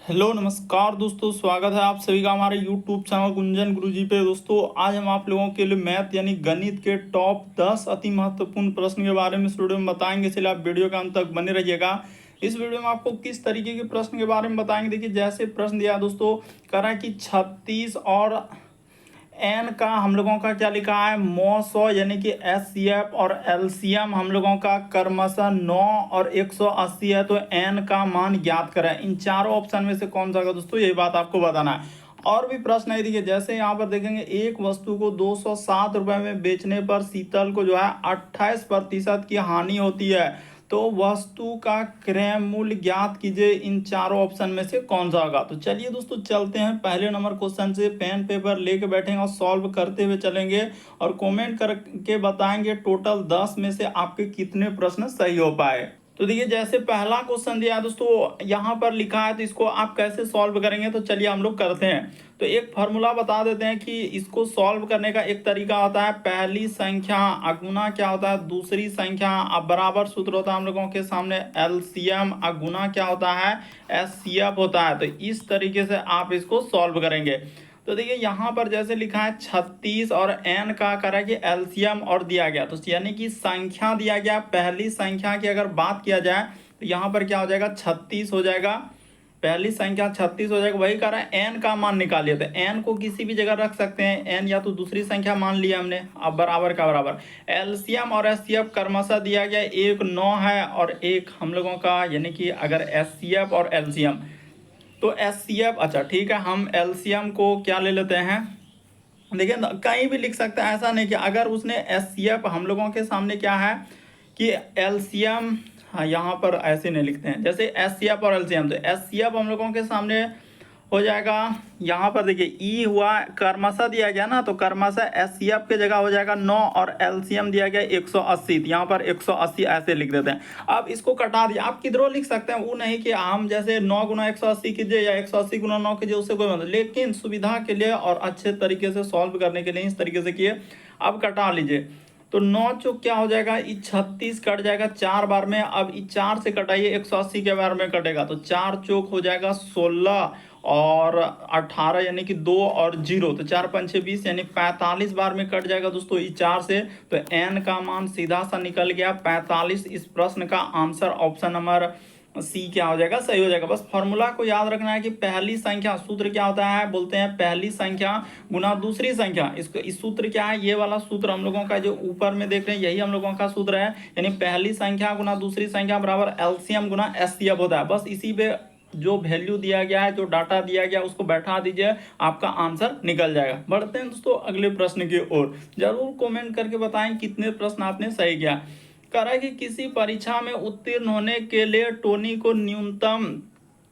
Hello नमस्कार दोस्तों, स्वागत है आप सभी का हमारे यूट्यूब चैनल गुंजन गुरुजी पे। दोस्तों आज हम आप लोगों के लिए मैथ यानी गणित के टॉप 10 अति महत्वपूर्ण प्रश्न के बारे में इस वीडियो में बताएंगे, इसलिए आप वीडियो के अंत तक बने रहिएगा। इस वीडियो में आपको किस तरीके के प्रश्न के बारे में बताएंगे। देखिए जैसे प्रश्न दिया है दोस्तों, कह रहा है कि 36 और एन का हम लोगों का क्या लिखा है मौ यानी कि एचसीएफ और एलसीएम हम लोगों का क्रमशः 9 और 180 है, तो एन का मान ज्ञात करें। इन चारों ऑप्शन में से कौन सा होगा दोस्तों, यही बात आपको बताना है। और भी प्रश्न है, देखिए जैसे यहाँ पर देखेंगे एक वस्तु को 207 रुपए में बेचने पर शीतल को जो है 28% की हानि होती है, तो वस्तु का क्रय मूल्य ज्ञात कीजिए। इन चारों ऑप्शन में से कौन सा होगा। तो चलिए दोस्तों चलते हैं पहले नंबर क्वेश्चन से। पेन पेपर लेके बैठेंगे और सॉल्व करते हुए चलेंगे और कमेंट करके बताएंगे टोटल 10 में से आपके कितने प्रश्न सही हो पाए। तो देखिए जैसे पहला क्वेश्चन दिया है दोस्तों, यहाँ पर लिखा है, तो इसको आप कैसे सॉल्व करेंगे, तो चलिए हम लोग करते हैं। तो एक फार्मूला बता देते हैं कि इसको सॉल्व करने का एक तरीका होता है, पहली संख्या अगुना क्या होता है दूसरी संख्या। अब बराबर सूत्र होता है हम लोगों के सामने एलसीएम, अगुना क्या होता है एचसीएफ होता है। तो इस तरीके से आप इसको सॉल्व करेंगे। तो देखिए यहाँ पर जैसे लिखा है 36 और एन का करा कि एलसीएम और दिया गया, तो यानी कि संख्या दिया गया। पहली संख्या की अगर बात किया जाए तो यहाँ पर क्या हो जाएगा 36 हो जाएगा, पहली संख्या 36 हो जाएगा। वही कह रहा है एन का मान निकालिए, तो एन को किसी भी जगह रख सकते हैं, एन या तो दूसरी संख्या मान लिया हमने। अब बराबर का बराबर एलसीएम और एचसीएफ क्रमशः दिया गया, एक 9 है और एक हम लोगों का यानी कि अगर एचसीएफ और एलसीएम तो एचसीएफ, अच्छा ठीक है, हम एलसीएम को क्या ले लेते हैं, देखिए कहीं भी लिख सकते हैं, ऐसा नहीं कि अगर उसने एचसीएफ हम लोगों के सामने क्या है कि एलसीएम, हाँ यहाँ पर ऐसे नहीं लिखते हैं जैसे एचसीएफ और एलसीएम। तो एचसीएफ हम लोगों के सामने हो जाएगा, यहाँ पर देखिए ई हुआ, कर्मशः दिया गया ना, तो कर्मशः एचसीएफ के जगह हो जाएगा 9 और एलसीएम दिया गया 180, तो यहाँ पर 180 ऐसे लिख देते हैं। अब इसको कटा दिया, आप किधरों लिख सकते हैं, वो नहीं कि हम जैसे 9 गुना 180 कीजिए या 180 गुना 9 कीजिए, उससे कोई मतलब, लेकिन सुविधा के लिए और अच्छे तरीके से सॉल्व करने के लिए इस तरीके से किए। अब कटा लीजिए, तो 9 चौक क्या हो जाएगा, ये 36 कट जाएगा 4 बार में। अब ये 4 से कटाइए 180 के बार में कटेगा, तो 4 चौक हो जाएगा 16 और 18 यानी कि 2 और 0, तो 4 5 20 यानी 45 बार में कट जाएगा दोस्तों ये 4 से। तो एन का मान सीधा सा निकल गया 45। इस प्रश्न का आंसर ऑप्शन नंबर सी क्या हो जाएगा, सही हो जाएगा। बस फॉर्मूला को याद रखना है कि पहली संख्या, सूत्र क्या होता है, बोलते हैं पहली संख्या गुना दूसरी संख्या। इसको इस सूत्र क्या है, ये वाला सूत्र हम लोगों का जो ऊपर में देख रहे हैं यही हम लोगों का सूत्र है, यानी पहली संख्या गुना दूसरी संख्या बराबर एलसीएम गुना एचसीएफ होता है। बस इसी पे जो वैल्यू दिया गया है, जो डाटा दिया गया उसको बैठा दीजिए, आपका आंसर निकल जाएगा। बढ़ते हैं दोस्तों अगले प्रश्न की ओर। जरूर कमेंट करके बताएं कितने प्रश्न आपने सही किया। कह रहा है कि किसी परीक्षा में उत्तीर्ण होने के लिए टोनी को न्यूनतम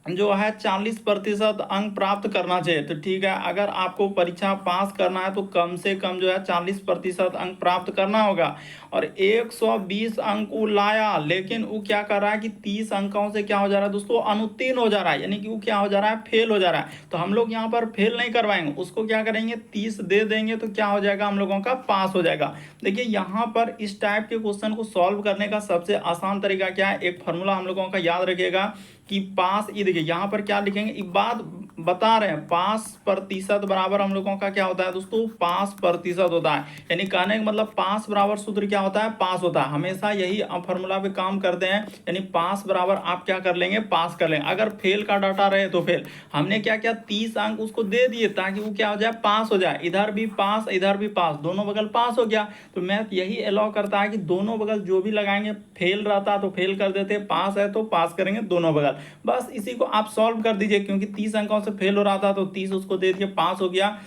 जो है 40% अंक प्राप्त करना चाहिए। तो ठीक है, अगर आपको परीक्षा पास करना है तो कम से कम जो है 40% अंक प्राप्त करना होगा। और 120 अंक वो लाया, लेकिन वो क्या कर रहा है कि 30 अंकों से क्या हो जा रहा है दोस्तों, अनुत्तीर्ण हो जा रहा है, यानी कि वो क्या हो जा रहा है, फेल हो जा रहा है। तो हम लोग यहाँ पर फेल नहीं करवाएंगे, उसको क्या करेंगे 30 दे देंगे, तो क्या हो जाएगा हम लोगों का पास हो जाएगा। देखिए यहाँ पर इस टाइप के क्वेश्चन को सॉल्व करने का सबसे आसान तरीका क्या है, एक फॉर्मूला हम लोगों का याद रखिएगा कि पास, ये देखिए यहाँ पर क्या लिखेंगे, एक बात बता रहे हैं, पास प्रतिशत बराबर हम लोगों का क्या होता है दोस्तों, पास प्रतिशत होता है। यानी कहने का मतलब पास बराबर सूत्र क्या होता है, पास होता है। हमेशा यही फॉर्मूला पे काम करते हैं, यानी पास बराबर आप क्या कर लेंगे, पास कर लेंगे। अगर फेल का डाटा रहे तो फेल, हमने क्या किया 30 अंक उसको दे दिए ताकि वो क्या हो जाए, पास हो जाए। इधर भी पास इधर भी पास, दोनों बगल पास हो गया। तो मैथ यही अलाउ करता है कि दोनों बगल जो भी लगाएंगे, फेल रहता तो फेल कर देते, पास है तो पास करेंगे दोनों बगल। बस इसी को आप सॉल्व कर दीजिए, क्योंकि 30 अंकों से फेल हो रहा था तो 30 उसको दे दिए, पास हो गया।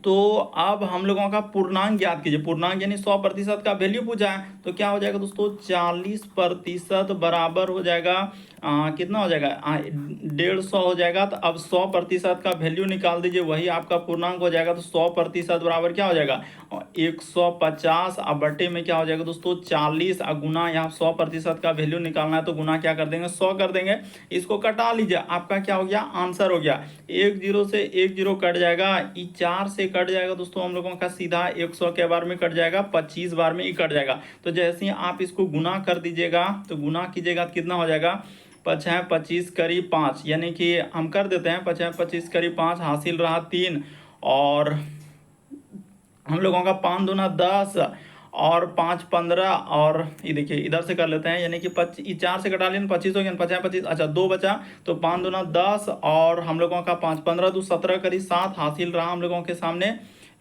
तो अब हम लोगों का पूर्णांक ज्ञात कीजिए। पूर्णांक यानी 100% का वैल्यू पूछा है, तो क्या हो जाएगा दोस्तों 40% बराबर हो जाएगा कितना हो जाएगा 150 हो जाएगा। तो अब 100% का वैल्यू निकाल दीजिए, वही आपका पूर्णांक हो जाएगा। तो 100% बराबर क्या हो जाएगा 150। अब बटे में क्या हो जाएगा दोस्तों 40, और गुना, यहाँ 100% का वैल्यू निकालना है तो गुना क्या कर देंगे 100 कर देंगे। इसको कटा लीजिए, आपका क्या हो गया आंसर हो गया। 1 0 से 1 0 कट जाएगा, 4 से कट जाएगा दोस्तों हम लोगों का सीधा 100 के बार में कट जाएगा, 25 बार में ही कट जाएगा। तो जैसे ही आप इसको गुना कर दीजिएगा, तो गुना कीजिएगा तो कितना हो जाएगा 5 25 करीब 5, यानी कि हम कर देते हैं 5 25 करीब 5, हासिल रहा 3, और हम लोगों का 5 दूना 10 और 5 15, और ये देखिए इधर से कर लेते हैं, यानी कि 4 से कटा लें 25 हो गया, 50 25, अच्छा 2 बचा, तो 5 दूना 10 और हम लोगों का 5 15 2 17 करीब 7, हासिल रहा हम लोगों के सामने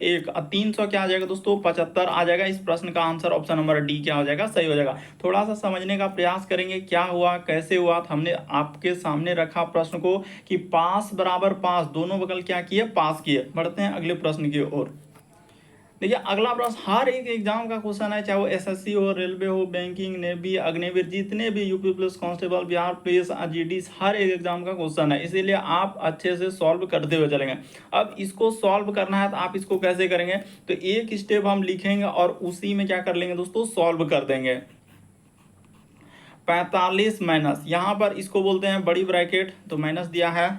1। 300 क्या आ जाएगा दोस्तों, 75 आ जाएगा। इस प्रश्न का आंसर ऑप्शन नंबर डी क्या हो जाएगा, सही हो जाएगा। थोड़ा सा समझने का प्रयास करेंगे, क्या हुआ कैसे हुआ। तो हमने आपके सामने रखा प्रश्न को कि पास बराबर पास, दोनों बगल क्या किए, पास किए। बढ़ते हैं अगले प्रश्न की ओर। देखिए अगला प्रश्न हर एक एग्जाम का क्वेश्चन है, चाहे वो एसएससी हो, रेलवे हो, बैंकिंग, नेवी, अग्निवीर, जितने भी UP police constable, Bihar police, GD, हर एक एग्जाम का क्वेश्चन है, इसीलिए आप अच्छे से सॉल्व करते हुए चलेंगे। अब इसको सॉल्व करना है तो आप इसको कैसे करेंगे, तो एक स्टेप हम लिखेंगे और उसी में क्या कर लेंगे दोस्तों, सॉल्व कर देंगे। 45 माइनस, यहाँ पर इसको बोलते हैं बड़ी ब्रैकेट, तो माइनस दिया है,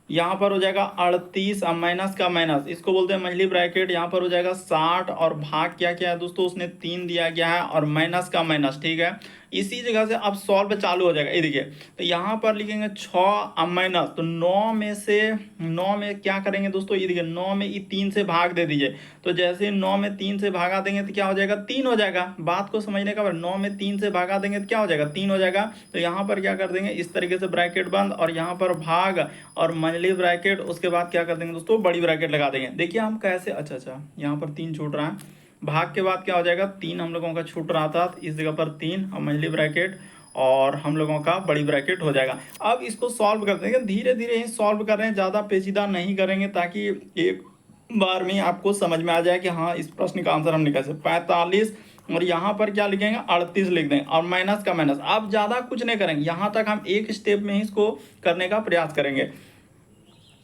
यहाँ पर हो जाएगा 38, अब माइनस का माइनस, इसको बोलते हैं मंझली ब्रैकेट, यहाँ पर हो जाएगा 60, और भाग क्या क्या है दोस्तों, उसने 3 दिया गया है, और माइनस का माइनस, ठीक है। इसी जगह से अब सॉल्व चालू हो जाएगा। ये देखिए, तो यहाँ पर लिखेंगे 6, अब माइनस, तो 9 में क्या करेंगे दोस्तों, ये देखिए 9 में ये 3 से भाग दे दीजिए, तो जैसे 9 में 3 से भागा देंगे तो क्या हो जाएगा, 3 हो जाएगा। बात को समझने का, 9 में 3 से भागा देंगे तो क्या हो जाएगा, 3 हो जाएगा। तो यहाँ पर क्या कर देंगे, इस तरीके से ब्रैकेट बंद, और यहाँ पर भाग और मंझली ब्रैकेट, उसके बाद क्या कर देंगे दोस्तों, बड़ी ब्रैकेट लगा देंगे। देखिए हम कैसे, अच्छा यहाँ पर 3 छूट रहा है, भाग के बाद क्या हो जाएगा, 3 हम लोगों का छूट रहा था, तो इस जगह पर 3 और मंझली ब्रैकेट और हम लोगों का बड़ी ब्रैकेट हो जाएगा। अब इसको सॉल्व करते हैं, धीरे धीरे ही सॉल्व कर रहे हैं, ज़्यादा पेचीदा नहीं करेंगे, ताकि एक बार में आपको समझ में आ जाए कि हाँ इस प्रश्न का आंसर हमने कैसे। 45 और यहाँ पर क्या लिखेंगे, 38 लिख देंगे, और माइनस का माइनस। अब ज़्यादा कुछ नहीं करेंगे, यहाँ तक हम एक स्टेप में ही इसको करने का प्रयास करेंगे।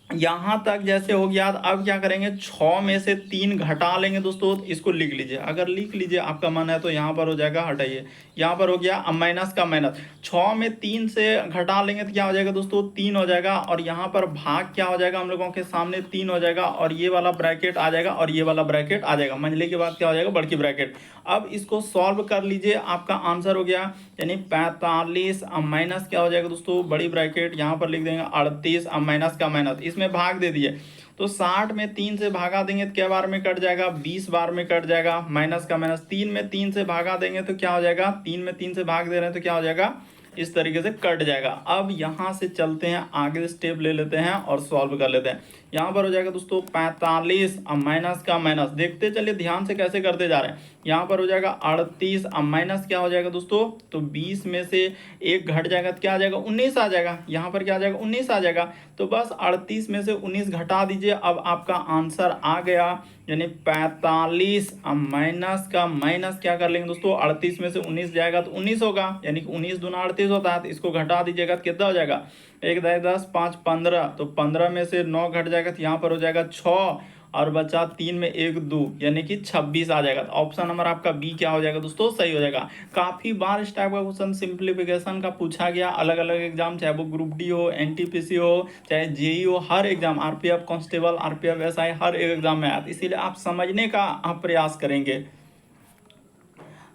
यहाँ तक जैसे हो गया, अब क्या करेंगे, 6 में से 3 घटा लेंगे दोस्तों, इसको लिख लीजिए। अगर लिख लीजिए आपका मन है तो यहाँ पर हो जाएगा, हटाइए, यहाँ पर हो गया, अब माइनस का माइनस, 6 में 3 से घटा लेंगे तो क्या हो जाएगा दोस्तों, 3 हो जाएगा, और यहाँ पर भाग क्या हो जाएगा, हम लोगों के सामने 3 हो जाएगा, और ये वाला ब्रैकेट आ जाएगा, और ये वाला ब्रैकेट आ जाएगा, मंझले के बाद क्या हो जाएगा, बड़की ब्रैकेट। अब इसको सॉल्व कर लीजिए, आपका आंसर हो गया, यानी 45, अब माइनस क्या हो जाएगा दोस्तों, बड़ी ब्रैकेट, यहाँ पर लिख देंगे 38, अब माइनस का माइनस, इसमें भाग दे दिए, तो 60 में 3 से भागा देंगे तो क्या बार में कट जाएगा, 20 बार में कट जाएगा, माइनस का माइनस। 3 में 3 से भागा देंगे तो क्या हो जाएगा, 3 में 3 से भाग दे रहे हैं तो क्या हो जाएगा, इस तरीके से कट जाएगा। अब यहाँ से चलते हैं आगे, स्टेप ले लेते हैं और सॉल्व कर लेते हैं। यहाँ पर हो जाएगा दोस्तों 45, अब माइनस का माइनस, देखते चलिए ध्यान से कैसे करते जा रहे हैं। यहाँ पर हो जाएगा 38, अब माइनस क्या हो जाएगा दोस्तों, तो 20 में से 1 घट जाएगा तो क्या आ जाएगा, 19 आ जाएगा। यहाँ पर क्या आ जाएगा, 19 आ जाएगा। तो बस 38 में से 19 घटा दीजिए, अब आपका आंसर आ गया, यानी 45, अब माइनस का माइनस क्या कर लेंगे दोस्तों, 38 में से 19 जाएगा तो 19 होगा, यानी कि 19 दूना 38 होता है, तो इसको घटा दीजिएगा तो कितना हो जाएगा, 1 10 5 15, तो 15 में से 9 घट जाएगा तो यहाँ पर हो जाएगा 6, और बचा 3 में 1 2, यानी कि 26 आ जाएगा। तो ऑप्शन नंबर आपका बी क्या हो जाएगा दोस्तों, सही हो जाएगा। काफ़ी बार इस टाइप का क्वेश्चन सिंप्लीफिकेशन का पूछा गया, अलग अलग एग्जाम, चाहे वो ग्रुप डी हो, एनटीपीसी हो, चाहे जेई हो, हर exam, RPF constable, RPF SI, हर एक एग्जाम में आया, इसीलिए आप समझने का आप प्रयास करेंगे।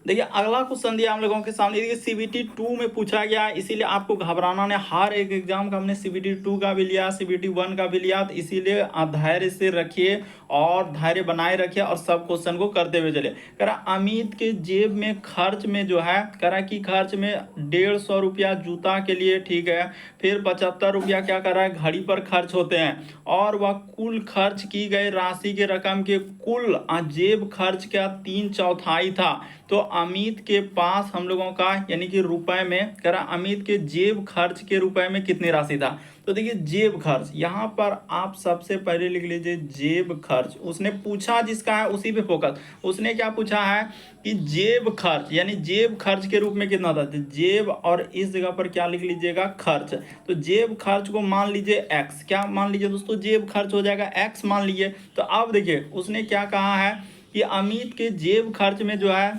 देखिए अगला क्वेश्चन दिया हम लोगों के सामने, देखिए सीबीटी 2 में पूछा गया, इसीलिए आपको घबराना नहीं, हर एक एग्जाम का हमने सीबीटी 2 का भी लिया, सीबीटी 1 का भी लिया, तो इसीलिए धैर्य से रखिए और धैर्य बनाए रखिए और सब क्वेश्चन को करते हुए चलिए। करा अमित के जेब में खर्च में जो है, करा कि खर्च में 150 रुपया जूता के लिए, ठीक है, फिर 75 रुपया क्या करा है, घड़ी पर खर्च होते हैं, और वह कुल खर्च की गई राशि के रकम के कुल जेब खर्च का 3/4 था। तो अमित के पास हम लोगों का, यानी कि रुपए में, करा अमित के जेब खर्च के रुपए में कितनी राशि था। तो देखिए जेब खर्च, यहाँ पर आप सबसे पहले लिख लीजिए जेब खर्च, उसने पूछा जिसका है उसी पे फोकस। उसने क्या पूछा है कि जेब खर्च, यानी जेब खर्च के रूप में कितना था, जेब, और इस जगह पर क्या लिख लीजिएगा, खर्च। तो जेब खर्च को मान लीजिए x, क्या मान लीजिए दोस्तों, जेब खर्च हो जाएगा x मान लीजिए। तो अब देखिए उसने क्या कहा है कि अमित के जेब खर्च में जो है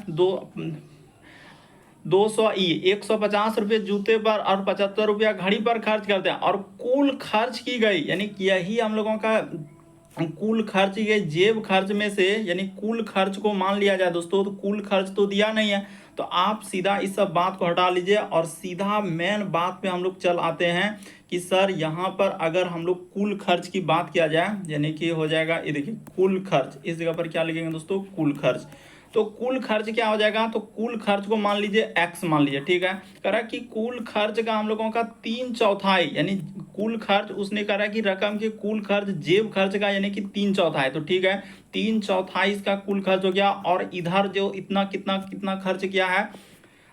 150 रुपये जूते पर और 75 रुपया घड़ी पर खर्च करते हैं, और कुल खर्च की गई, यानी यही हम लोगों का कुल खर्च ये जेब खर्च में से यानी कुल खर्च को मान लिया जाए दोस्तों, तो कुल खर्च तो दिया नहीं है, तो आप सीधा इस सब बात को हटा लीजिए और सीधा मेन बात पे हम लोग चल आते हैं कि सर यहाँ पर अगर हम लोग कुल खर्च की बात किया जाए, यानी कि हो जाएगा ये देखिए कुल खर्च, इस जगह पर क्या लिखेंगे दोस्तों, कुल खर्च। तो कुल खर्च क्या हो जाएगा, तो कुल खर्च को मान लीजिए एक्स मान लीजिए, ठीक है। करा कि कुल खर्च का हम लोगों का 3/4 यानी कुल खर्च उसने करा कि रकम के कुल खर्च जेब खर्च का यानी कि 3/4, तो ठीक है 3/4 इसका कुल खर्च हो गया। और इधर जो इतना कितना कितना खर्च किया है,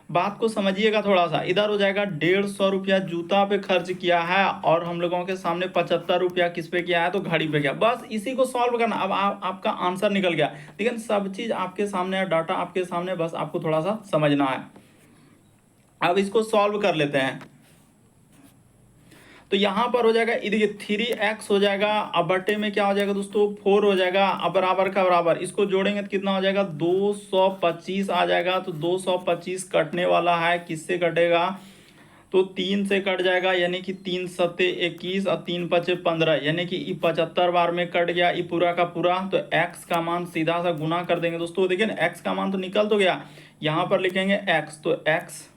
बात को समझिएगा थोड़ा सा, इधर हो जाएगा 150 रुपया जूता पे खर्च किया है और हम लोगों के सामने 75 रुपया किस पे किया है, तो घड़ी पे किया। बस इसी को सॉल्व करना, अब आपका आंसर निकल गया। लेकिन सब चीज आपके सामने है, डाटा आपके सामने, बस आपको थोड़ा सा समझना है। अब इसको सॉल्व कर लेते हैं। तो यहाँ पर हो जाएगा ये देखिए 3x हो जाएगा, अब बटे में क्या हो जाएगा दोस्तों 4 हो जाएगा, अब बराबर का बराबर, इसको जोड़ेंगे तो कितना हो जाएगा 225 आ जाएगा। तो 225 कटने वाला है, किससे कटेगा, तो 3 से कट जाएगा, यानी कि 3 सत्ते 21 और 3 पचे 15, यानी कि ये 75 बार में कट गया ये पूरा का पूरा। तो x का मान सीधा सा गुना कर देंगे दोस्तों, देखिए ना x का मान तो निकल तो गया, यहाँ पर लिखेंगे x, तो x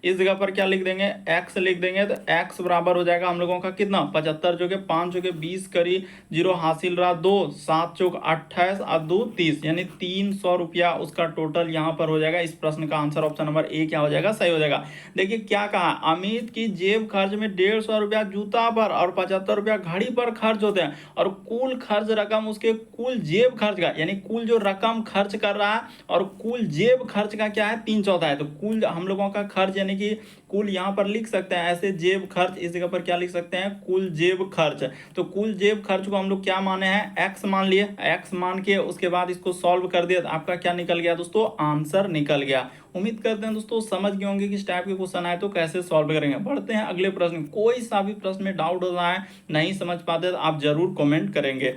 इस जगह पर क्या लिख देंगे, x लिख देंगे, तो x बराबर हो जाएगा हम लोगों का कितना 75 जो के 5 जो के 20 करी, जीरो हासिल रहा 2, 7 चौक 28 और 2 30, यानी 300 रुपया उसका टोटल यहाँ पर हो जाएगा। इस प्रश्न का आंसर ऑप्शन नंबर ए क्या हो जाएगा, सही हो जाएगा। देखिए क्या कहा, अमित की जेब खर्च में 150 रुपया जूता पर और 75 रुपया घड़ी पर खर्च होते हैं, और कुल खर्च रकम उसके कुल जेब खर्च का, यानी कुल जो रकम खर्च कर रहा है और कुल जेब खर्च का क्या है 3/4 है। तो कुल हम लोगों का खर्च यानी कि कुल यहाँ पर लिख सकते हैं ऐसे, जेब खर्च इस जगह पर क्या लिख सकते हैं, कुल जेब खर्च। तो कुल जेब खर्च को हम लोग क्या माने हैं, एक्स मान लिए, एक्स मान के उसके बाद इसको सॉल्व कर दिया, तो आपका क्या निकल गया दोस्तों, आंसर निकल गया। उम्मीद करते हैं दोस्तों समझ गए होंगे कि इस टाइप के क्वेश्चन आए तो कैसे सॉल्व करेंगे। बढ़ते हैं अगले प्रश्न, कोई सा भी प्रश्न में डाउट हो रहा है, नहीं समझ पाते, तो आप जरूर कमेंट करेंगे।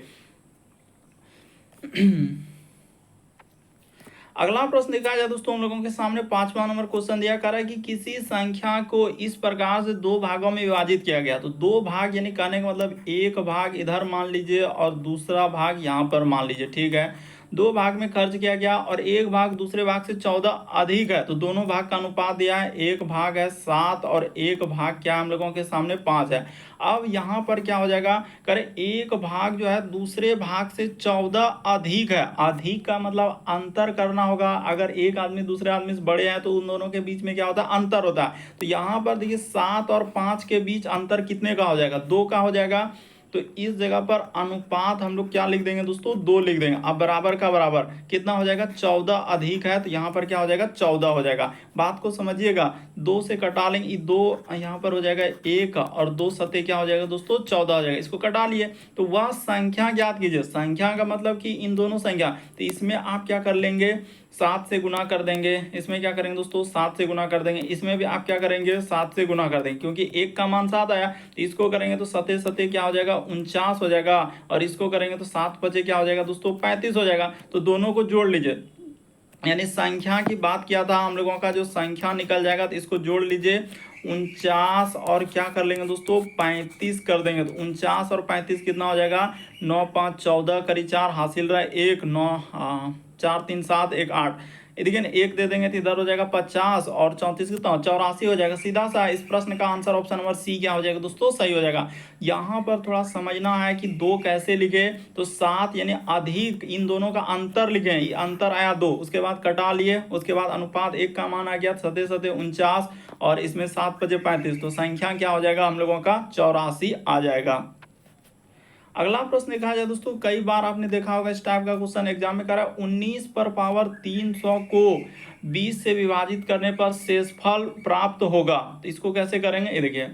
अगला प्रश्न देखा जाए दोस्तों, हम लोगों के सामने 5वां नंबर क्वेश्चन दिया कर रहा है कि किसी संख्या को इस प्रकार से 2 भागों में विभाजित किया गया। तो 2 भाग यानी कहने का मतलब एक भाग इधर मान लीजिए और दूसरा भाग यहाँ पर मान लीजिए, ठीक है। 2 भाग में खर्च किया गया और एक भाग दूसरे भाग से 14 अधिक है, तो दोनों भाग का अनुपात दिया है, एक भाग है 7 और एक भाग क्या हम लोगों के सामने 5 है। अब यहाँ पर क्या हो जाएगा, करे एक भाग जो है दूसरे भाग से 14 अधिक है, अधिक का मतलब अंतर करना होगा, अगर एक आदमी दूसरे आदमी से बड़े हैं तो उन दोनों के बीच में क्या होता है, अंतर होता है। तो यहाँ पर देखिए 7 और 5 के बीच अंतर कितने का हो जाएगा, 2 का हो जाएगा। तो इस जगह पर अनुपात हम लोग क्या लिख देंगे दोस्तों, 2 लिख देंगे। अब बराबर का बराबर कितना हो जाएगा, 14 अधिक है, तो यहाँ पर क्या हो जाएगा 14 हो जाएगा। बात को समझिएगा, 2 से कटा लेंगे, 2 यहाँ पर हो जाएगा 1 और 2 सत्ते क्या हो जाएगा दोस्तों 14 हो जाएगा। इसको कटा लिए, तो वह संख्या ज्ञात कीजिए, संख्या का मतलब कि इन दोनों संख्या, तो इसमें आप क्या कर लेंगे 7 से गुना कर देंगे, इसमें क्या करेंगे दोस्तों 7 से गुना कर देंगे, इसमें भी आप क्या करेंगे 7 से गुना कर देंगे, क्योंकि एक का मान 7 आया, तो इसको करेंगे तो सते सते क्या हो जाएगा 49 हो जाएगा, और इसको करेंगे तो 7 पचे क्या हो जाएगा दोस्तों 35 हो जाएगा। तो दोनों को जोड़ लीजिए, यानी संख्या की बात किया था हम लोगों का, जो संख्या निकल जाएगा तो इसको जोड़ लीजिए 49 और क्या कर लेंगे दोस्तों 35 कर देंगे। तो 49 और 35 कितना हो जाएगा, 9 5 14 करी 4 हासिल रहा है 1, 9 4 3 7 1 8, देखिए ना 1 दे देंगे तो इधर हो जाएगा 50 और 34 कितना 84 हो जाएगा। सीधा सा इस प्रश्न का आंसर ऑप्शन नंबर सी क्या हो जाएगा दोस्तों, सही हो जाएगा। यहाँ पर थोड़ा समझना है कि 2 कैसे लिखे, तो 7 यानी अधिक, इन दोनों का अंतर लिखे, ये अंतर आया 2, उसके बाद कटा लिए, उसके बाद अनुपात 1 का मान आ गया सते सते 49 और इसमें 7 पचे 35, तो संख्या क्या हो जाएगा हम लोगों का 84 आ जाएगा। अगला प्रश्न देखा जाए दोस्तों, कई बार आपने देखा होगा इस टाइप का क्वेश्चन एग्जाम में करा, 19 पर पावर 300 को 20 से विभाजित करने पर शेषफल प्राप्त होगा। तो इसको कैसे करेंगे, ये देखिए,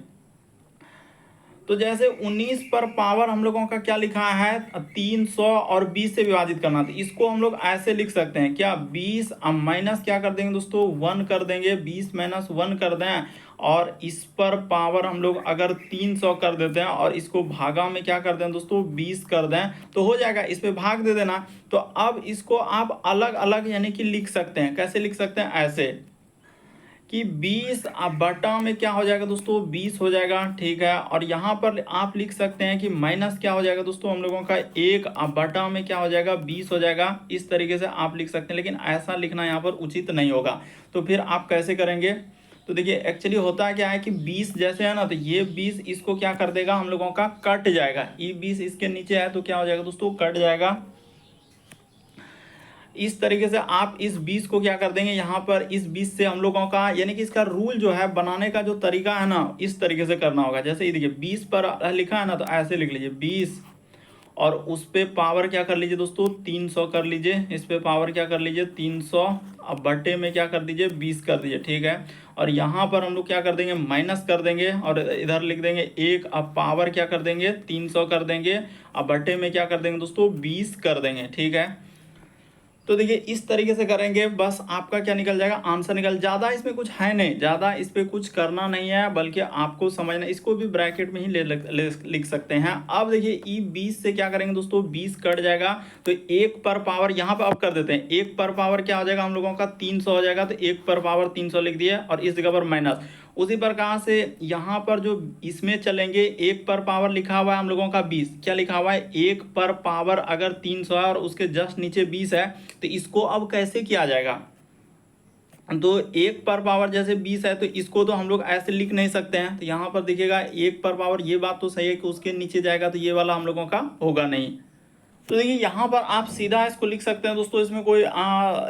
तो जैसे 19 पर पावर हम लोगों का क्या लिखा है 300 और 20 से विभाजित करना, तो इसको हम लोग ऐसे लिख सकते हैं क्या, 20 माइनस क्या कर देंगे दोस्तों 1 कर देंगे, 20 माइनस 1 कर दें, और इस पर पावर हम लोग अगर 300 कर देते हैं और इसको भागा में क्या कर दें दोस्तों 20 कर दें, तो हो जाएगा, इस पे भाग दे देना। तो अब इसको आप अलग अलग यानी कि लिख सकते हैं, कैसे लिख सकते हैं, ऐसे कि 20 अब बटा में क्या हो जाएगा दोस्तों 20 हो जाएगा, ठीक है। और यहाँ पर आप लिख सकते हैं कि माइनस क्या हो जाएगा दोस्तों हम लोगों का 1 अब बटा में क्या हो जाएगा 20 हो जाएगा। इस तरीके से आप लिख सकते हैं, लेकिन ऐसा लिखना यहाँ पर उचित नहीं होगा। तो फिर आप कैसे करेंगे? तो देखिए एक्चुअली होता क्या है कि 20 जैसे है ना, तो ये 20 इसको क्या कर देगा हम लोगों का कट जाएगा। ये 20 इसके नीचे है तो क्या हो जाएगा दोस्तों कट जाएगा। इस तरीके से आप इस 20 को क्या कर देंगे यहाँ पर, इस 20 से हम लोगों का यानी कि इसका रूल जो है बनाने का जो तरीका है ना, इस तरीके से करना होगा। जैसे ये देखिए 20 पर लिखा है ना, तो ऐसे लिख लीजिए 20 और उस पे पावर क्या कर लीजिए दोस्तों 300 कर लीजिए। इस पे पावर क्या कर लीजिए 300, अब बटे में क्या कर दीजिए 20 कर दीजिए, ठीक है। और यहाँ पर हम लोग क्या कर देंगे माइनस कर देंगे और इधर लिख देंगे 1, अब पावर क्या कर देंगे 300 कर देंगे, अब बटे में क्या कर देंगे दोस्तों 20 कर देंगे, ठीक है। तो देखिए इस तरीके से करेंगे, बस आपका क्या निकल जाएगा आंसर निकल। ज़्यादा इसमें कुछ है नहीं, ज़्यादा इस पे कुछ करना नहीं है, बल्कि आपको समझना, इसको भी ब्रैकेट में ही लिख सकते हैं। अब देखिए ई 20 से क्या करेंगे दोस्तों 20 कट जाएगा, तो 1 पर पावर यहाँ पर अब कर देते हैं, 1 पर पावर क्या हो जाएगा हम लोगों का 300 हो जाएगा, तो 1 पर पावर 300 लिख दिया और इस जगह पर माइनस। उसी प्रकार से यहाँ पर जो इसमें चलेंगे 1 पर पावर लिखा हुआ है हम लोगों का 20, क्या लिखा हुआ है 1 पर पावर अगर 300 है और उसके जस्ट नीचे 20 है, तो इसको अब कैसे किया जाएगा? तो 1 पर पावर जैसे 20 है तो इसको तो हम लोग ऐसे लिख नहीं सकते हैं। तो यहाँ पर देखिएगा 1 पर पावर, ये बात तो सही है कि उसके नीचे जाएगा तो ये वाला हम लोगों का होगा नहीं। तो देखिए यहाँ पर आप सीधा इसको लिख सकते हैं दोस्तों, इसमें कोई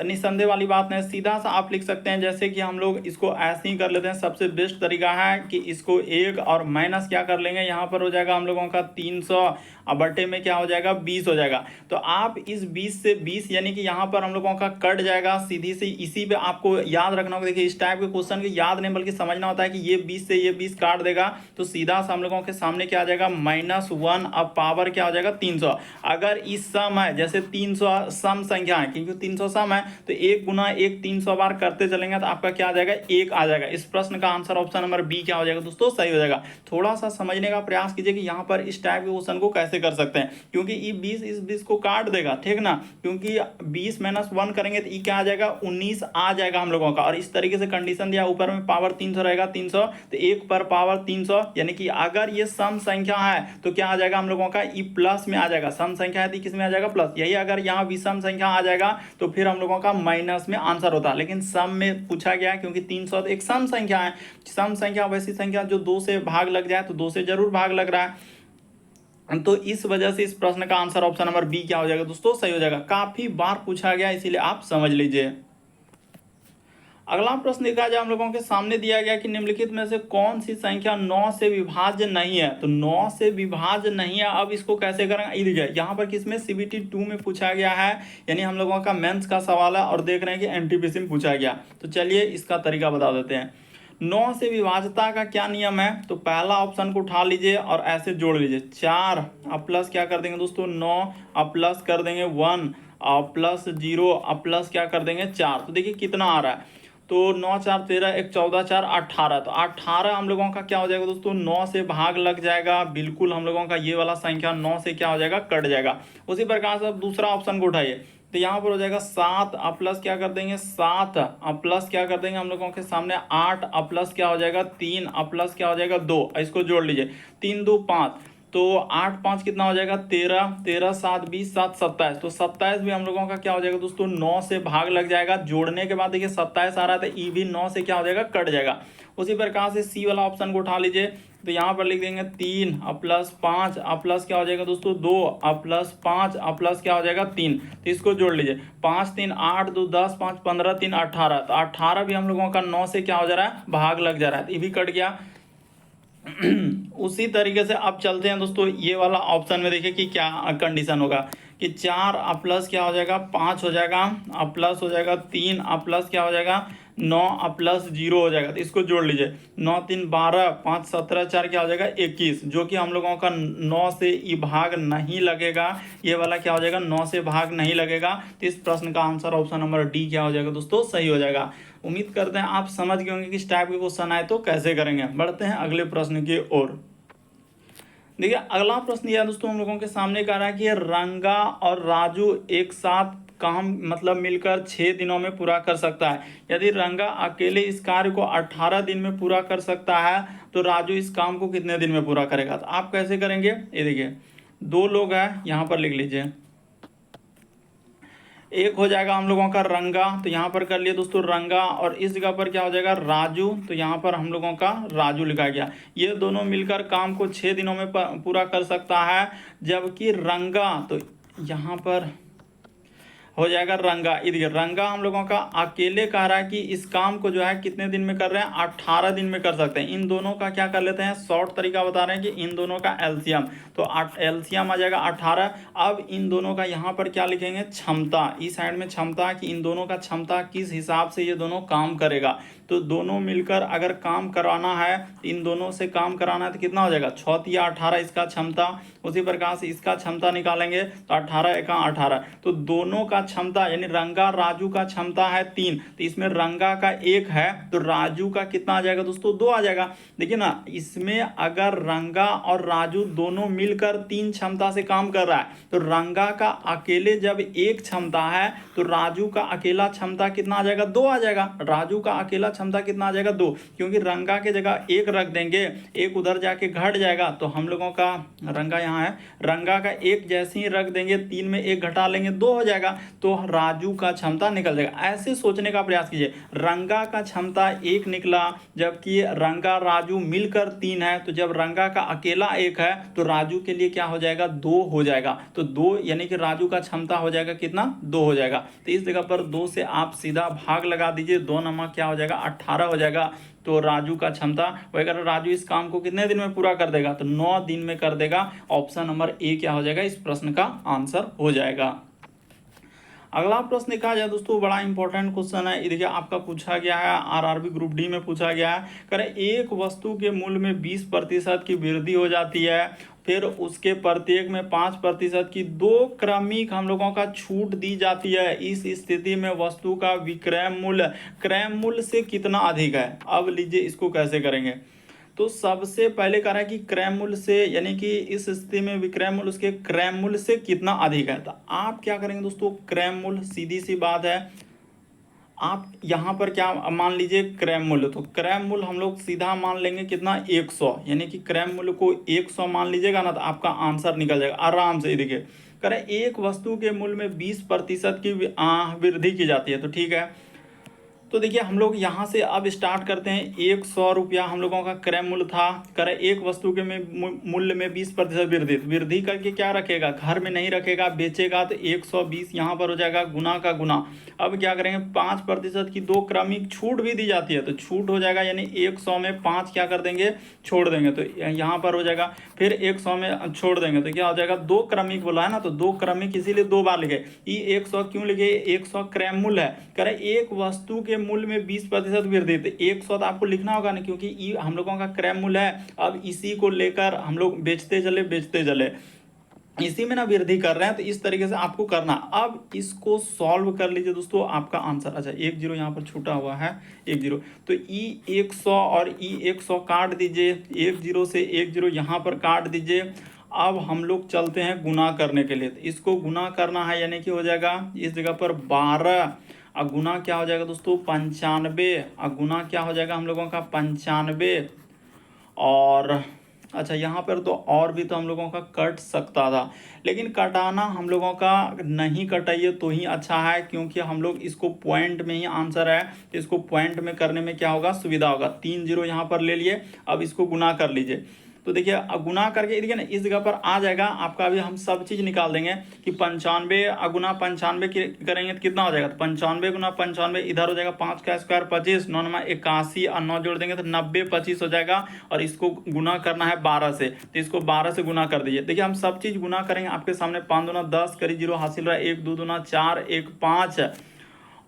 निसंदेह वाली बात नहीं, सीधा सा आप लिख सकते हैं। जैसे कि हम लोग इसको ऐसे ही कर लेते हैं, सबसे बेस्ट तरीका है कि इसको 1 और माइनस क्या कर लेंगे, यहाँ पर हो जाएगा हम लोगों का 300 और बटे में क्या हो जाएगा 20 हो जाएगा। तो आप इस 20 से 20 यानी कि यहाँ पर हम लोगों का कट जाएगा सीधी से, इसी पे आपको याद रखना होगा। देखिए इस टाइप के क्वेश्चन की याद नहीं बल्कि समझना होता है कि ये 20 से ये 20 काट देगा, तो सीधा सा हम लोगों के सामने क्या आ जाएगा -1, अब पावर क्या हो जाएगा 300। अगर इस सम है, जैसे 300 सम संख्या है, क्योंकि 300 सम है, तो 1 गुना 1 300 बार करते चलेंगे तो आपका क्या आ जाएगा 1 आ जाएगा। इस प्रश्न का आंसर ऑप्शन नंबर बी क्या हो जाएगा दोस्तों सही हो जाएगा। थोड़ा सा समझने का प्रयास कीजिए कि यहाँ पर इस टाइप के क्वेश्चन को कैसे कर सकते हैं, क्योंकि ये 20 इस 20 को काट देगा, ठीक ना, क्योंकि 20 - 1 करेंगे तो ये क्या आ जाएगा 19 आ जाएगा हम लोगों का। और इस तरीके से कंडीशन दिया, ऊपर में पावर 300 रहेगा 300, तो 1 पर पावर 300 यानी कि अगर ये सम संख्या है तो क्या आ जाएगा हम लोगों का ई प्लस में आ जाएगा। सम संख्या है तो किस में आ जाएगा प्लस, यही अगर यहाँ विषम संख्या आ जाएगा तो फिर हम लोगों का माइनस में आंसर होता है। लेकिन सम में पूछा गया क्योंकि 300 तो एक सम संख्या है, सम संख्या वैसी संख्या जो 2 से भाग लग जाए, तो 2 से जरूर भाग लग रहा है। तो इस वजह से इस प्रश्न का आंसर ऑप्शन नंबर बी क्या हो जाएगा दोस्तों सही हो जाएगा। काफी बार पूछा गया इसीलिए आप समझ लीजिए। अगला प्रश्न देखा जाए, हम लोगों के सामने दिया गया कि निम्नलिखित में से कौन सी संख्या 9 से विभाज्य नहीं है। तो 9 से विभाज्य नहीं है, अब इसको कैसे करेंगे, ये देखिए यहाँ पर किसमें CBT 2 में पूछा गया है, यानी हम लोगों का मेंस का सवाल है और देख रहे हैं कि NTPC में पूछा गया। तो चलिए इसका तरीका बता देते हैं। 9 से विभाज्यता का क्या नियम है, तो पहला ऑप्शन को उठा लीजिए और ऐसे जोड़ लीजिए 4, अब प्लस क्या कर देंगे दोस्तों 9, अब प्लस कर देंगे 1 और प्लस 0, अब प्लस क्या कर देंगे 4। तो देखिए कितना आ रहा है, तो 9 4 13 1 14 4 18, तो 18 हम लोगों का क्या हो जाएगा दोस्तों 9 से भाग लग जाएगा, बिल्कुल हम लोगों का ये वाला संख्या 9 से क्या हो जाएगा कट जाएगा। उसी प्रकार से दूसरा ऑप्शन को उठाइए, तो यहाँ पर हो जाएगा 7, अब प्लस क्या कर देंगे 7, अब प्लस क्या कर देंगे हम लोगों के सामने 8, अब प्लस क्या हो जाएगा 3, अब प्लस क्या हो जाएगा 2, इसको जोड़ लीजिए 3 2 5, तो 8 5 कितना हो जाएगा 13, 13 7 20 7 27, तो 27 भी हम लोगों का क्या हो जाएगा दोस्तों 9 से भाग लग जाएगा। जोड़ने के बाद देखिए 27 आ रहा है, तो ई भी 9 से क्या हो जाएगा कट जाएगा। उसी प्रकार से सी वाला ऑप्शन को उठा लीजिए, तो यहाँ पर लिख देंगे 3, अब प्लस 5, अब प्लस क्या हो जाएगा दोस्तों 2, अब प्लस 5, अब प्लस क्या हो जाएगा 3, तो इसको जोड़ लीजिए 5 3 8 2 10 5 15 3 18, तो 18 भी हम लोगों का 9 से क्या हो जा रहा है भाग लग जा रहा है, तो ये भी कट गया। उसी तरीके से अब चलते हैं दोस्तों ये वाला ऑप्शन में, देखिए कि क्या कंडीशन होगा कि 4 अब प्लस क्या हो जाएगा 5 हो जाएगा, अब प्लस हो जाएगा 3, अब प्लस क्या हो जाएगा 9, अब प्लस 0 हो जाएगा, तो इसको जोड़ लीजिए 9 3 12 5 17 4 क्या हो जाएगा 21, जो कि हम लोगों का 9 से ये भाग नहीं लगेगा, ये वाला क्या हो जाएगा 9 से भाग नहीं लगेगा। तो इस प्रश्न का आंसर ऑप्शन नंबर डी क्या हो जाएगा दोस्तों सही हो जाएगा। उम्मीद करते हैं आप समझ गए होंगे कि इस टाइप के क्वेश्चन आए तो कैसे करेंगे। बढ़ते हैं अगले प्रश्न की ओर। देखिए अगला प्रश्न यह दोस्तों हम लोगों के सामने कह रहा है कि रंगा और राजू एक साथ काम मतलब मिलकर 6 दिनों में पूरा कर सकता है। यदि रंगा अकेले इस कार्य को 18 दिन में पूरा कर सकता है तो राजू इस काम को कितने दिन में पूरा करेगा। तो आप कैसे करेंगे, ये देखिए 2 लोग हैं, यहाँ पर लिख लीजिए। एक हो जाएगा हम लोगों का रंगा, तो यहाँ पर कर लिए दोस्तों रंगा, और इस जगह पर क्या हो जाएगा राजू, तो यहाँ पर हम लोगों का राजू लिखा गया। ये दोनों मिलकर काम को 6 दिनों में पूरा कर सकता है, जबकि रंगा तो यहाँ पर हो जाएगा रंगा। इधर रंगा हम लोगों का अकेले कह रहा है कि इस काम को जो है कितने दिन में कर रहे हैं, 18 दिन में कर सकते हैं। इन दोनों का क्या कर लेते हैं, शॉर्ट तरीका बता रहे हैं कि इन दोनों का एलसीएम, तो एलसीएम आ जाएगा 18। अब इन दोनों का यहाँ पर क्या लिखेंगे, क्षमता, इस साइड में क्षमता, कि इन दोनों का क्षमता किस हिसाब से ये दोनों काम करेगा। तो दोनों मिलकर अगर काम कराना है, इन दोनों से काम कराना है तो कितना हो जाएगा, 6 या 18 इसका क्षमता। उसी प्रकार से इसका क्षमता निकालेंगे तो 18 एका 18, तो दोनों का क्षमता यानी रंगा राजू का क्षमता है 3, तो इसमें रंगा का 1 है तो राजू का कितना आ जाएगा दोस्तों, 2 आ जाएगा। देखिए ना, इसमें अगर रंगा और राजू दोनों मिलकर 3 क्षमता से काम कर रहा है तो रंगा का अकेले जब 1 क्षमता है तो राजू का अकेला क्षमता कितना आ जाएगा, 2 आ जाएगा। राजू का अकेला क्षमता कितना आ जाएगा, 2, क्योंकि रंगा के जगह 1 रख देंगे, 1 उधर जाके घट जाएगा, तो हम लोगों का रंगा यहाँ है, रंगा का 1 जैसे ही रख देंगे 3 में 1 घटा लेंगे 2 हो जाएगा, तो राजू का क्षमता निकल जाएगा। ऐसे सोचने का प्रयास कीजिए, रंगा का क्षमता 1 निकला, जबकि रंगा राजू मिलकर 3 है, तो जब रंगा का अकेला 1 है तो राजू के लिए क्या हो जाएगा, 2 हो जाएगा। तो 2 यानी कि राजू का क्षमता हो जाएगा कितना, 2 हो जाएगा। तो इस जगह पर 2 से आप सीधा भाग लगा दीजिए, 2 नमक क्या हो जाएगा, 18 हो जाएगा। तो राजू का क्षमता, अगर राजू इस काम को कितने दिन में पूरा कर देगा, तो 9 दिन में कर देगा। ऑप्शन नंबर ए क्या हो जाएगा, इस प्रश्न का आंसर हो जाएगा। अगला प्रश्न देखा जाए दोस्तों, बड़ा इंपॉर्टेंट क्वेश्चन है। देखिए आपका पूछा गया है, आरआरबी ग्रुप डी में पूछा गया है, करें एक वस्तु के मूल्य में 20% की वृद्धि हो जाती है, फिर उसके प्रत्येक में 5% की 2 क्रमिक हम लोगों का छूट दी जाती है। इस स्थिति में वस्तु का विक्रय मूल्य क्रय मूल्य से कितना अधिक है। अब लीजिए इसको कैसे करेंगे, तो सबसे पहले कह रहा है कि क्रय मूल्य से, यानी कि इस स्थिति में विक्रय मूल्य उसके क्रय मूल्य से कितना अधिक है। तो आप क्या करेंगे दोस्तों, क्रय मूल्य सीधी सी बात है, आप यहाँ पर क्या मान लीजिए क्रय मूल्य, तो क्रय मूल्य हम लोग सीधा मान लेंगे कितना, 100, यानी कि क्रय मूल्य को 100 मान लीजिएगा ना, तो आपका आंसर निकल जाएगा आराम से। देखिए करें एक वस्तु के मूल्य में 20% की वृद्धि की जाती है, तो ठीक है। तो देखिए हम लोग यहाँ से अब स्टार्ट करते हैं, 100 रुपया हम लोगों का क्रय मूल्य था, करें एक वस्तु के मूल्य में 20% वृद्धि, वृद्धि करके क्या रखेगा, घर में नहीं रखेगा, बेचेगा, तो 120 यहाँ पर हो जाएगा गुना का गुना। अब क्या करेंगे, 5% की 2 क्रमिक छूट भी दी जाती है, तो छूट हो जाएगा, यानी 100 में 5 क्या कर देंगे, छोड़ देंगे, तो यहाँ पर हो जाएगा, फिर 100 में छोड़ देंगे तो क्या हो जाएगा, 2 क्रमिक बोला है ना, तो 2 क्रमिक इसीलिए 2 बार लिखे। ये 100 क्यों लिखे, 100 क्रय मूल्य है, करें एक वस्तु के मूल्य में 20% वृद्धि, तो 100 तो आपको लिखना होगा ना, क्योंकि ये हम लोगों का क्रय मूल्य है। अब इसी को लेकर हम लोग बेचते चले, इसी में ना वृद्धि कर रहे हैं, तो इस तरीके से आपको करना। अब इसको सॉल्व कर लीजिए दोस्तों, आपका आंसर, अच्छा 1 0 यहाँ पर छूटा हुआ है, 1 0, तो ई 100 और ई 100 काट दीजिए, 1 0 से 1 0 यहाँ पर काट दीजिए। अब हम लोग चलते हैं गुना करने के लिए, तो इसको गुना करना है, यानी कि हो जाएगा इस जगह पर 12, और गुना क्या हो जाएगा दोस्तों, 95, और गुना क्या हो जाएगा हम लोगों का 95, और अच्छा यहाँ पर तो और भी तो हम लोगों का कट सकता था, लेकिन कटाना हम लोगों का नहीं कटाइए तो ही अच्छा है, क्योंकि हम लोग इसको पॉइंट में ही आंसर है, तो इसको पॉइंट में करने में क्या होगा, सुविधा होगा। 3 0 यहाँ पर ले लिए, अब इसको गुना कर लीजिए, तो देखिए गुना करके देखिए ना इस जगह पर आ जाएगा आपका। अभी हम सब चीज़ निकाल देंगे कि 95 गुना 95 करेंगे तो कितना हो जाएगा, तो 95 गुना 95, इधर हो जाएगा 5 का स्क्वायर 25, 9 9 81, और 9 जोड़ देंगे तो 90 25 हो जाएगा, और इसको गुना करना है 12 से, तो इसको 12 से गुना कर दीजिए। देखिए हम सब चीज़ गुना करेंगे, आपके सामने 5 दूना 10 करी 0 हासिल रहा है, 1 2 दूना 4 1 5,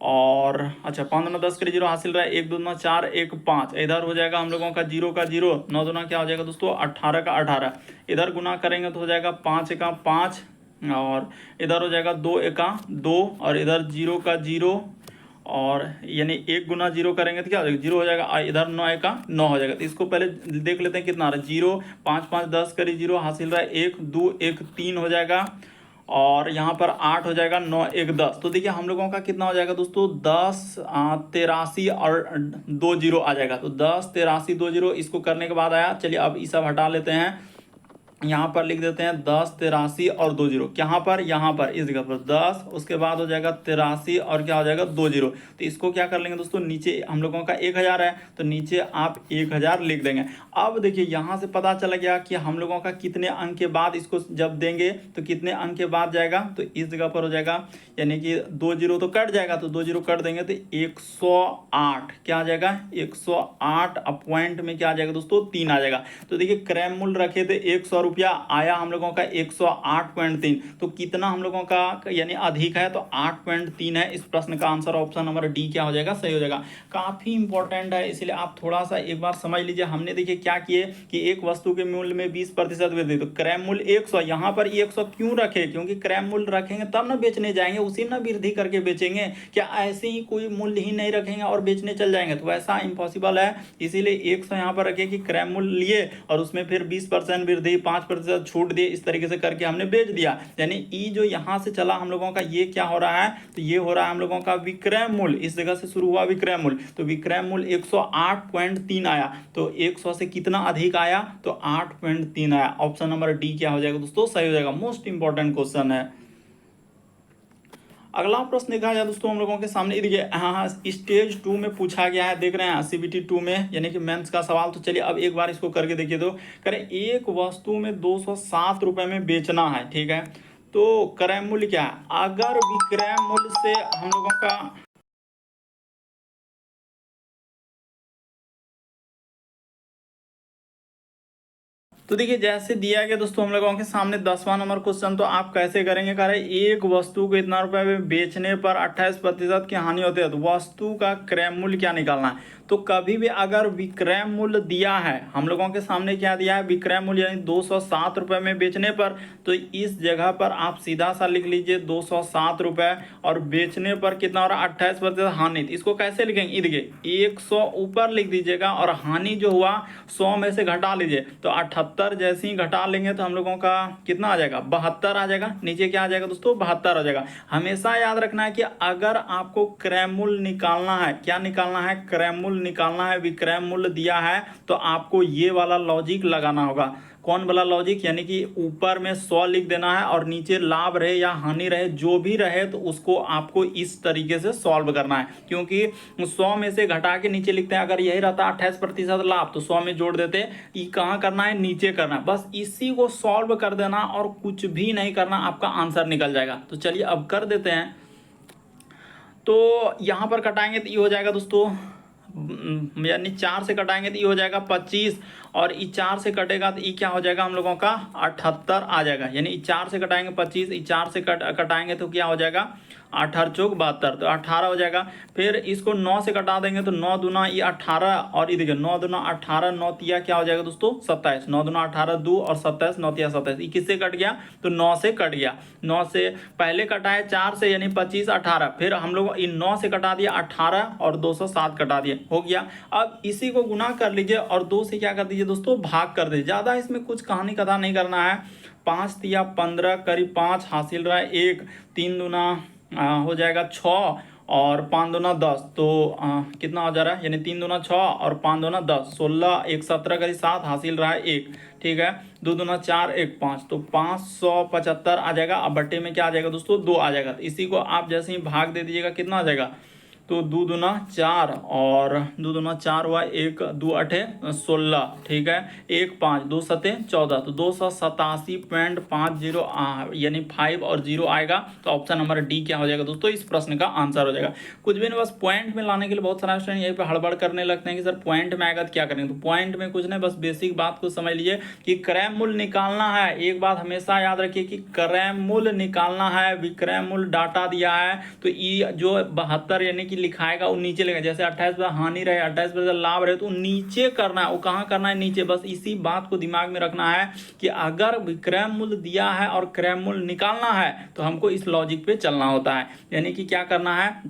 और अच्छा 5 दूना 10 करी 0 हासिल रहा है, 1 2 दूना 4 1 5, इधर हो जाएगा हम लोगों का 0 का 0, 9 दूना क्या हो जाएगा दोस्तों 18 का 18, इधर गुना करेंगे तो हो जाएगा 5 एका 5, और इधर हो जाएगा 2 एका 2, और इधर 0 का 0, और यानी 1 गुना 0 करेंगे तो क्या हो जाएगा 0 हो जाएगा, और इधर 9 एका 9 हो जाएगा। तो इसको पहले देख लेते हैं कितना आ रहा है, 0 5 5 10 करी 0 हासिल रहा है, 1 2 1 3 हो जाएगा, और यहाँ पर 8 हो जाएगा, 9 1 10। तो देखिए हम लोगों का कितना हो जाएगा दोस्तों, 10 83 और 2 जीरो आ जाएगा। तो 10 83 2 जीरो इसको करने के बाद आया। चलिए अब ये सब हटा लेते हैं, यहाँ पर लिख देते हैं 10 83 और 2 जीरो। यहाँ पर इस जगह पर 10, उसके बाद हो जाएगा 83 और क्या हो जाएगा 2 जीरो। तो इसको क्या कर लेंगे दोस्तों, नीचे हम लोगों का 1000 है तो नीचे आप 1000 लिख देंगे। अब देखिए यहाँ से पता चला गया कि हम लोगों का कितने अंक के बाद इसको जब देंगे तो कितने अंक के बाद जाएगा। तो इस जगह पर हो जाएगा, यानी कि 2 जीरो तो कट जाएगा, तो 2 जीरो कट देंगे तो 108 क्या आ जाएगा, 108 अपॉइंट में क्या आ जाएगा दोस्तों, 3 आ जाएगा। तो देखिए क्रय मूल्य रखे थे 100 रुपया, आया हम लोगों का 108.3। तो कितना हम लोगों का यानी अधिक है, तो 8.3 है। इस प्रश्न का आंसर ऑप्शन नंबर डी क्या हो जाएगा, सही हो जाएगा। काफी इंपॉर्टेंट है, इसलिए आप थोड़ा सा एक बार समझ लीजिए। हमने देखिए क्या किए कि एक वस्तु के मूल्य में 20% वृद्धि, तो क्रय मूल्य 100, यहाँ पर 100 क्यों रखे, क्योंकि क्रय मूल्य रखेंगे तब ना बेचने जाएंगे, उसी में वृद्धि करके बेचेंगे। क्या ऐसे ही कोई मूल्य ही नहीं रखेंगे और बेचने चल जाएंगे, तो वैसा इम्पॉसिबल है। इसीलिए 100 यहाँ पर रखे कि क्रय मूल्य लिए और उसमें फिर 20% वृद्धि, 5% छूट दिए, इस तरीके से करके हमने बेच दिया। यानी ई जो यहाँ से चला हम लोगों का, ये क्या हो रहा है, तो ये हो रहा है हम लोगों का विक्रय मूल्य। इस जगह से शुरू हुआ विक्रय मूल्य, तो विक्रय मूल्य 108.3 आया। तो 100 से कितना अधिक आया, तो 8.3 आया। ऑप्शन नंबर डी क्या हो जाएगा दोस्तों, सही हो जाएगा। मोस्ट इंपॉर्टेंट क्वेश्चन है। अगला प्रश्न देखा जाए दोस्तों हम लोगों के सामने, देखिए हाँ स्टेज 2 में पूछा गया है, देख रहे हैं सीबीटी 2 में, यानी कि मेंस का सवाल। तो चलिए अब एक बार इसको करके देखिए। तो करें, एक वस्तु में 207 रुपए में बेचना है, ठीक है। तो क्रय मूल्य क्या है, अगर विक्रय मूल्य से हम लोगों का तो देखिए जैसे दिया गया दोस्तों हम लोगों के सामने 10वां नंबर क्वेश्चन, तो आप कैसे करेंगे, कह रहे एक वस्तु को इतना रुपए में बेचने पर 28% की हानि होती है, तो वस्तु का क्रय मूल्य क्या निकालना है। तो कभी भी अगर विक्रय मूल्य दिया है हम लोगों के सामने, क्या दिया है, विक्रय मूल्य यानी 207 रुपए में बेचने पर, तो इस जगह पर आप सीधा सा लिख लीजिए 207 रुपए, और बेचने पर कितना हो रहा है 28% हानि। इसको कैसे लिखेंगे, देखिए 100 ऊपर लिख दीजिएगा और हानि जो हुआ 100 में से घटा लीजिए। तो 78 जैसे ही घटा लेंगे तो हम लोगों का कितना आ जाएगा, 72 आ जाएगा। नीचे क्या आ जाएगा दोस्तों, 72 आ जाएगा। हमेशा याद रखना है कि अगर आपको क्रय मूल्य निकालना है, क्या निकालना है, क्रय मूल्य निकालना है, विक्रय मूल्य दिया है, तो आपको ये वाला लॉजिक लगाना होगा। कौन वाला लॉजिक, यानी कि ऊपर में 100 लिख देना है और नीचे लाभ रहे या हानि रहे, जो भी रहे, तो उसको आपको इस तरीके से सॉल्व करना है। क्योंकि 100 में से घटा के नीचे लिखते हैं, अगर यही रहता 28% लाभ तो 100 में जोड़ देते। ये कहाँ करना है, नीचे करना है। बस इसी को सॉल्व कर देना और कुछ भी नहीं करना, आपका आंसर निकल जाएगा। तो चलिए अब कर देते हैं। तो यहाँ पर कटाएंगे तो ये हो जाएगा दोस्तों, यानी 4 से कटाएंगे तो ये हो जाएगा 25, और ये 4 से कटेगा तो ये क्या हो जाएगा हम लोगों का 78 आ जाएगा। यानी 4 से कटाएंगे 25, 4 से कटाएंगे तो क्या हो जाएगा 18 चौक 72, तो 18 हो जाएगा। फिर इसको 9 से कटा देंगे तो 9 दूना ये 18, और ये देखिए 9 दूना 18, 9 तिया क्या हो जाएगा दोस्तों 27, 9 दूना 18 2 और 27, 9 तिया 27। ये किससे कट गया, तो 9 से कट गया। 9 से पहले कटा है 4 से, यानी 25 18, फिर हम लोग इन 9 से कटा दिया 18 और 207 कटा दिए, हो गया। अब इसी को गुना कर लीजिए और 2 से क्या कर दीजिए दोस्तों, भाग कर दीजिए। ज़्यादा इसमें कुछ कहानी कथा नहीं करना है। 5 तिया 15, करीब 5 हासिल रहा है 1, 3 दूना हो जाएगा 6 और 5 दूना 10, तो कितना हो जा रहा है, यानी 3 दूना 6 और 5 दूना 10, 16 1 17 करीब 7 हासिल रहा है 1, ठीक है। 2 दूना 4 1 5, तो 575 आ जाएगा। अब बट्टे में क्या आ जाएगा दोस्तों, 2 आ जाएगा। तो इसी को आप जैसे ही भाग दे दीजिएगा, कितना आ जाएगा, तो 2 दूना 4 और 2 दूना 4 हुआ 1 2 8 16, ठीक है। 1 5 2 7 14, तो 287.50 यानी 5 और 0 आएगा। तो ऑप्शन नंबर डी क्या हो जाएगा दोस्तों, इस प्रश्न का आंसर हो जाएगा। कुछ भी नहीं, बस पॉइंट में लाने के लिए बहुत सारा स्टूडेंट यहीं पे हड़बड़ करने लगते हैं कि सर पॉइंट में आएगा तो क्या करेंगे। तो पॉइंट में कुछ नहीं, बस बेसिक बात को समझ लीजिए कि क्रय मूल्य निकालना है। एक बात हमेशा याद रखिए कि क्रय मूल्य निकालना है, विक्रय मूल्य डाटा दिया है, तो ये जो 72 यानी कि लिखाएगा वो नीचे लेगा। जैसे 28% हानि रहे 28% लाभ रहे, तो नीचे करना है। वो कहाँ करना है, नीचे। बस इसी बात को दिमाग में रखना है कि अगर विक्रय मूल्य दिया है और क्रय मूल्य निकालना है तो हमको इस लॉजिक पे चलना होता है। यानी कि क्या करना है,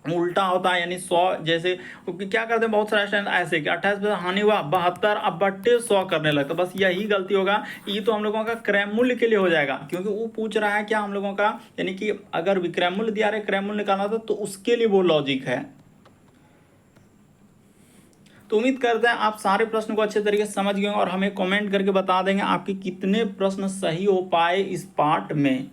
उल्टा होता है, यानी 100 जैसे क्या करते हैं बहुत सारे स्टूडेंट ऐसे कि 28 हानि हुआ 72, अब बट्टे 100 करने लगता, बस यही गलती होगा। ये तो हम लोगों का क्रय मूल्य के लिए हो जाएगा, क्योंकि वो पूछ रहा है क्या हम लोगों का, यानी कि अगर विक्रय मूल्य दिया रहे क्रय मूल्य निकालना था तो उसके लिए वो लॉजिक है। तो उम्मीद करते हैं आप सारे प्रश्न को अच्छे तरीके से समझ गए और हमें कमेंट करके बता देंगे आपके कितने प्रश्न सही हो पाए इस पार्ट में।